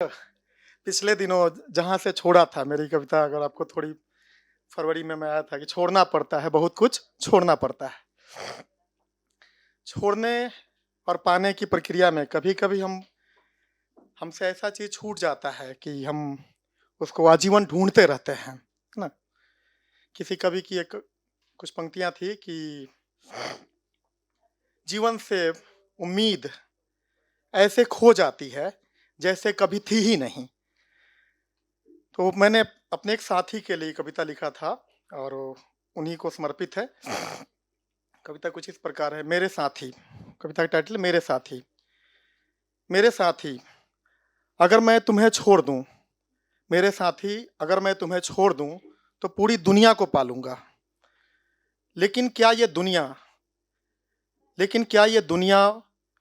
पिछले दिनों जहाँ से छोड़ा था मेरी कविता, अगर आपको थोड़ी फरवरी में मैं आया था कि छोड़ना पड़ता है, बहुत कुछ छोड़ना पड़ता है। छोड़ने और पाने की प्रक्रिया में कभी-कभी हमसे ऐसा चीज़ छूट जाता है कि हम उसको आजीवन ढूँढते रहते हैं, है ना? किसी कवि की एक कुछ पंक्तियाँ थी कि जीवन से उम्मीद ऐसे खो जाती है, जैसे कभी थी ही नहीं। तो मैंने अपने एक साथी के लिए कविता लिखा था और उन्हीं को समर्पित है। कविता कुछ इस प्रकार है। मेरे साथी, कविता का टाइटल है मेरे साथी। मेरे साथी, अगर मैं तुम्हें छोड़ दूं, मेरे साथी अगर मैं तुम्हें छोड़ दूं तो पूरी दुनिया को पालूंगा। लेकिन क्या ये दुनिया लेकिन क्या ये दुनिया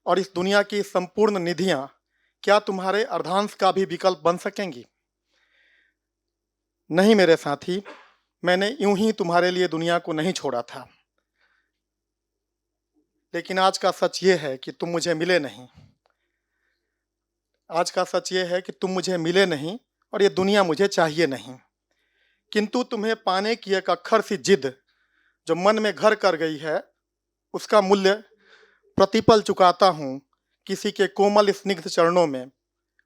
और इस दुनिया की संपूर्ण निधियां क्या तुम्हारे अर्धांश का भी विकल्प बन सकेंगी? नहीं मेरे साथी, मैंने यूं ही तुम्हारे लिए दुनिया को नहीं छोड़ा था। लेकिन आज का सच ये है कि तुम मुझे मिले नहीं। आज का सच ये है कि तुम मुझे मिले नहीं और ये दुनिया मुझे चाहिए नहीं। किंतु तुम्हें पाने की एक अक्खर सी जिद जो मन में घर कर गई है, उसका मूल्य प्रतिपल चुकाता हूँ किसी के कोमल स्निग्ध चरणों में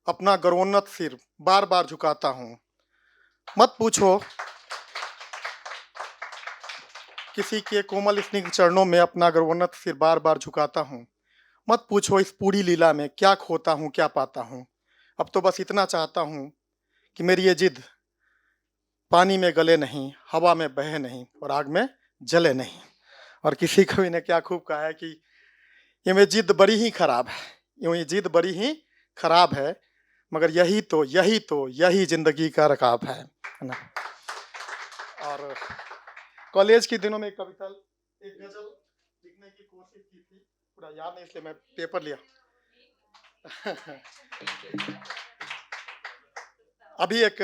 अपना गर्वोन्नत सिर बार बार झुकाता हूँ। मत पूछो किसी के कोमल स्निग्ध चरणों में अपना गर्वोन्नत सिर बार बार झुकाता हूँ। मत पूछो इस पूरी लीला में क्या खोता हूँ क्या पाता हूँ। अब तो बस इतना चाहता हूँ कि मेरी ये जिद पानी में गले नहीं, हवा में बहे नहीं और आग में जले नहीं। और किसी कवि ने क्या खूब कहा है कि ये मेरी जिद बड़ी ही खराब है, यूँ ये जिद बड़ी ही खराब है, मगर यही जिंदगी का रकाब है ना। और कॉलेज के दिनों में एक गजल लिखने की कोशिश की थी, पूरा याद नहीं इसलिए मैं पेपर लिया। अभी एक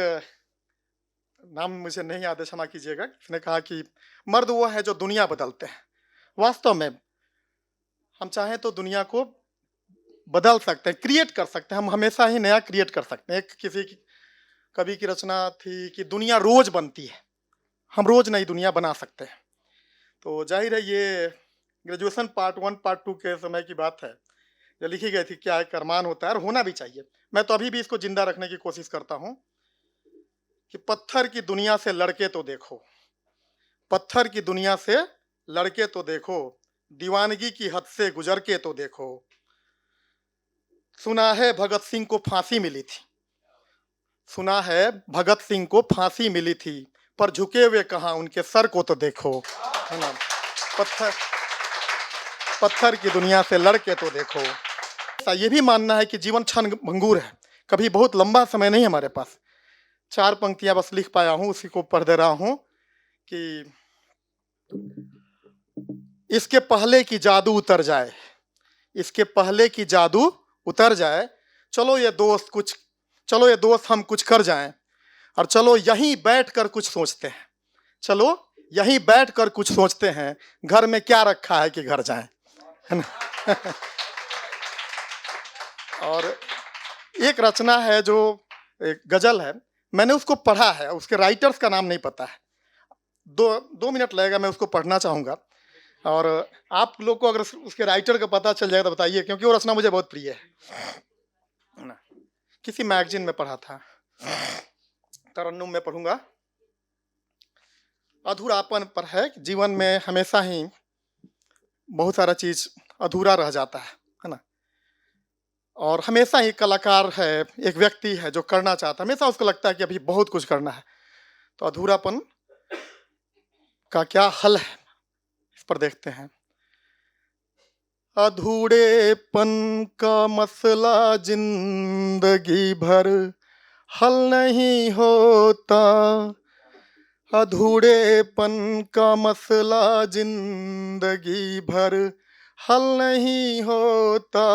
नाम मुझे नहीं याद है, क्षमा कीजिएगा, उसने कहा कि मर्द वो है जो दुनिया बदलते हैं। वास्तव में हम चाहें तो दुनिया को बदल सकते हैं, क्रिएट कर सकते हैं। हम हमेशा ही नया क्रिएट कर सकते हैं। एक किसी की कवि की रचना थी कि दुनिया रोज बनती है, हम रोज नई दुनिया बना सकते हैं। तो जाहिर है ये ग्रेजुएशन पार्ट 1 पार्ट 2 के समय की बात है, जो लिखी गई थी। क्या एक अरमान होता है और होना भी चाहिए। मैं तो अभी भी इसको जिंदा रखने की कोशिश करता हूँ कि पत्थर की दुनिया से लड़के तो देखो, पत्थर की दुनिया से लड़के तो देखो, दीवानगी की हद से गुजर के तो देखो। सुना है भगत सिंह को फांसी मिली थी, सुना है भगत सिंह को फांसी मिली थी, पर झुके हुए कहाँ उनके सर को तो देखो, है ना। पत्थर पत्थर की दुनिया से लड़के तो देखो। ये भी मानना है कि जीवन क्षण भंगुर है, कभी बहुत लंबा समय नहीं हमारे पास। 4 पंक्तियां बस लिख पाया हूं, उसी को पढ़ दे रहा हूं कि इसके पहले की जादू उतर जाए, इसके पहले की जादू उतर जाए। चलो ये दोस्त हम कुछ कर जाएं, और चलो यहीं बैठकर कुछ सोचते हैं, चलो यहीं बैठकर कुछ सोचते हैं, घर में क्या रखा है कि घर जाएं, है ना। और एक रचना है जो एक गजल है, मैंने उसको पढ़ा है, उसके राइटर्स का नाम नहीं पता है। 2 मिनट लगेगा, मैं उसको पढ़ना चाहूँगा। और आप लोग को अगर उसके राइटर का पता चल जाएगा तो बताइए, क्योंकि वो रचना मुझे बहुत प्रिय है ना। किसी मैगजीन में पढ़ा था, तरन्नुम में पढ़ूंगा। अधूरापन पर है। जीवन में हमेशा ही बहुत सारा चीज अधूरा रह जाता है ना। और हमेशा ही कलाकार है, एक व्यक्ति है जो करना चाहता है, हमेशा उसको लगता है कि अभी बहुत कुछ करना है। तो अधूरापन का क्या हल है, इस पर देखते हैं। अधूरेपन का मसला जिंदगी भर हल नहीं होता, अधूरेपन का मसला जिंदगी भर हल नहीं होता।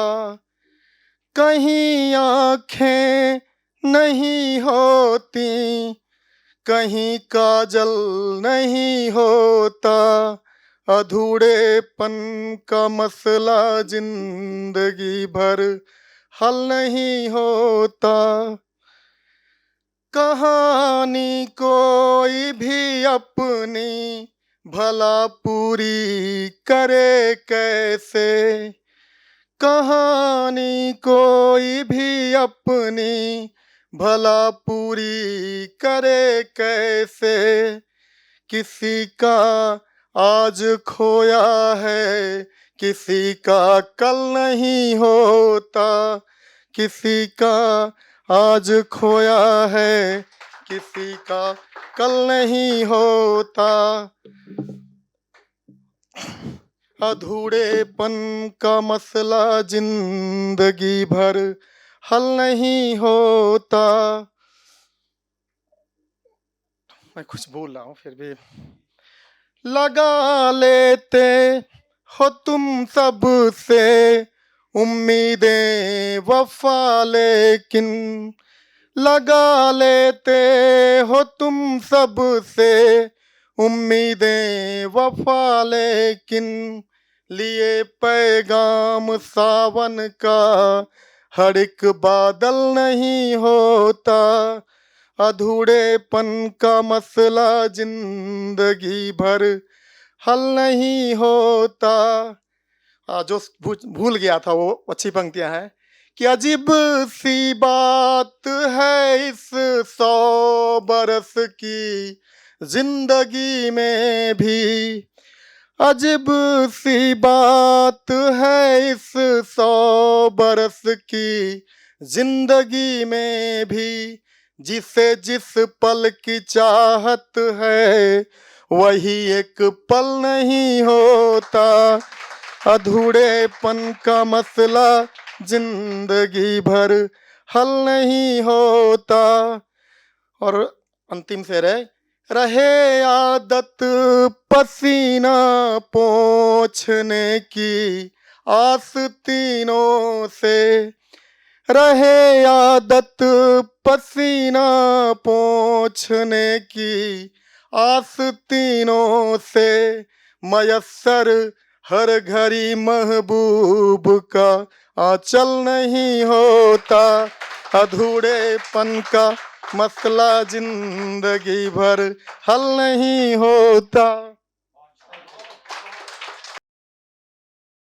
कहीं आंखें नहीं होती, कहीं काजल नहीं होता, अधूरेपन का मसला जिंदगी भर हल नहीं होता। कहानी कोई भी अपनी भला पूरी करे कैसे, कहानी कोई भी अपनी भला पूरी करे कैसे। किसी का आज खोया है, किसी का कल नहीं होता, किसी का आज खोया है, किसी का कल नहीं होता। अधूरेपन का मसला जिंदगी भर हल नहीं होता। मैं कुछ बोल रहा हूँ फिर भी। लगा लेते हो तुम सब से उम्मीदें वफा, लेकिन लगा लेते हो तुम सब से उम्मीदें वफा, लेकिन लिए पैगाम सावन का हर एक बादल नहीं होता। अधूरेपन का मसला जिंदगी भर हल नहीं होता। जो भूल गया था वो अच्छी पंक्तियां हैं कि अजीब सी बात है इस 100 बरस की जिंदगी में भी, अजीब सी बात है इस 100 बरस की जिंदगी में भी। जिसे जिस पल की चाहत है वही एक पल नहीं होता। अधूरेपन का मसला जिंदगी भर हल नहीं होता। और अंतिम शेर है, रहे आदत पसीना पोंछने की आस्तीनों से, रहे आदत पसीना पोंछने की आस्तीनों से। मयस्सर हर घड़ी महबूब का आंचल नहीं होता। अधूरेपन का मसला जिंदगी भर हल नहीं होता।